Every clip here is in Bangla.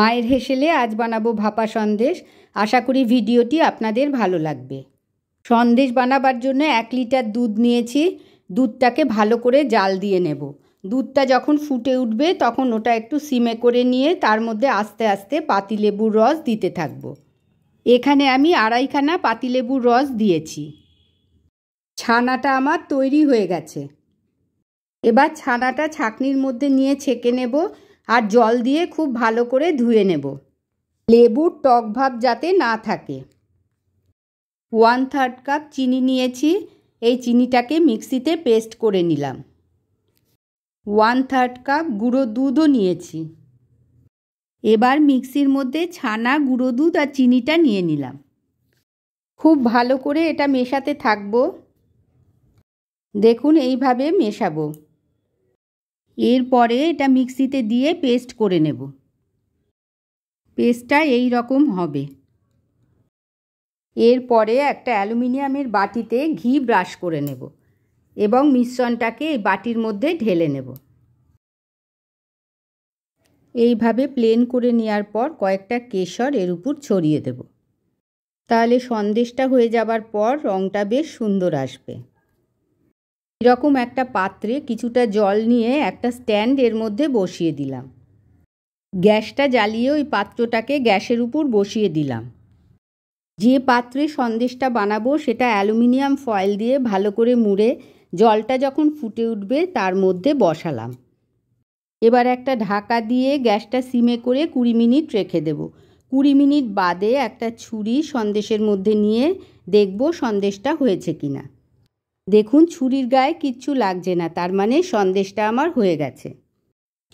মায়ের হেসেলে আজ বানাবো ভাপা সন্দেশ। আশা করি ভিডিওটি আপনাদের ভালো লাগবে। সন্দেশ বানাবার জন্য 1 লিটার দুধ নিয়েছি। দুধটাকে ভালো করে জাল দিয়ে নেব। দুধটা যখন ফুটে উঠবে তখন ওটা একটু সিমে করে নিয়ে তার মধ্যে আস্তে আস্তে পাতিলেবুর রস দিতে থাকব। এখানে আমি 2.5 খানা পাতিলেবুর রস দিয়েছি। ছানাটা আমার তৈরি হয়ে গেছে। এবার ছানাটা ছাঁকনির মধ্যে নিয়ে ছেঁকে নেব আর জল দিয়ে খুব ভালো করে ধুয়ে নেব, লেবুর টক ভাব যাতে না থাকে। 1/3 কাপ চিনি নিয়েছি। এই চিনিটাকে মিক্সিতে পেস্ট করে নিলাম। 1/3 কাপ গুঁড়ো দুধও নিয়েছি। এবার মিক্সির মধ্যে ছানা, গুঁড়ো দুধ আর চিনিটা নিয়ে নিলাম। খুব ভালো করে এটা মেশাতে থাকবো। দেখুন এইভাবে মেশাবো। এরপরে এটা মিক্সিতে দিয়ে পেস্ট করে নেব। পেস্টটা এই রকম হবে। এরপরে একটা অ্যালুমিনিয়ামের বাটিতে ঘি ব্রাশ করে নেব এবং মিশ্রণটাকে এই বাটির মধ্যে ঢেলে নেব। এইভাবে প্লেন করে নেওয়ার পর কয়েকটা কেশর এর উপর ছড়িয়ে দেব। তাহলে সন্দেশটা হয়ে যাবার পর রঙটা বেশ সুন্দর আসবে। এরকম একটা পাত্রে কিছুটা জল নিয়ে একটা স্ট্যান্ড এর মধ্যে বসিয়ে দিলাম। গ্যাসটা জ্বালিয়ে ওই পাত্রটাকে গ্যাসের উপর বসিয়ে দিলাম। যে পাত্রে সন্দেশটা বানাবো সেটা অ্যালুমিনিয়াম ফয়েল দিয়ে ভালো করে মুড়ে জলটা যখন ফুটে উঠবে তার মধ্যে বসালাম। এবার একটা ঢাকা দিয়ে গ্যাসটা সিমে করে 20 মিনিট রেখে দেব। 20 মিনিট বাদে একটা ছুরি সন্দেশের মধ্যে নিয়ে দেখব সন্দেশটা হয়েছে কিনা। দেখুন ছুরির গায়ে কিচ্ছু লাগছে না, তার মানে সন্দেশটা আমার হয়ে গেছে।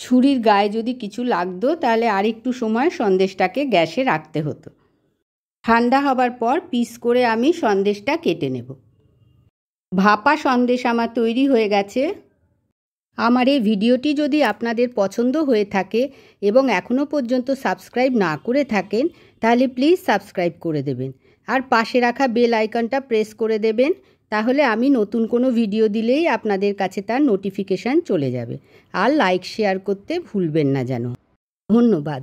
ছুরির গায়ে যদি কিছু লাগতো তাহলে আরেকটু সময় সন্দেশটাকে গ্যাসে রাখতে হতো। ঠান্ডা হবার পর পিস করে আমি সন্দেশটা কেটে নেব। ভাপা সন্দেশ আমার তৈরি হয়ে গেছে। আমার এই ভিডিওটি যদি আপনাদের পছন্দ হয়ে থাকে এবং এখনও পর্যন্ত সাবস্ক্রাইব না করে থাকেন তাহলে প্লিজ সাবস্ক্রাইব করে দেবেন আর পাশে রাখা বেল আইকনটা প্রেস করে দেবেন। তাহলে আমি নতুন কোনো ভিডিও দিলেই আপনাদের কাছে তার নোটিফিকেশান চলে যাবে। আর লাইক শেয়ার করতে ভুলবেন না যেন। ধন্যবাদ।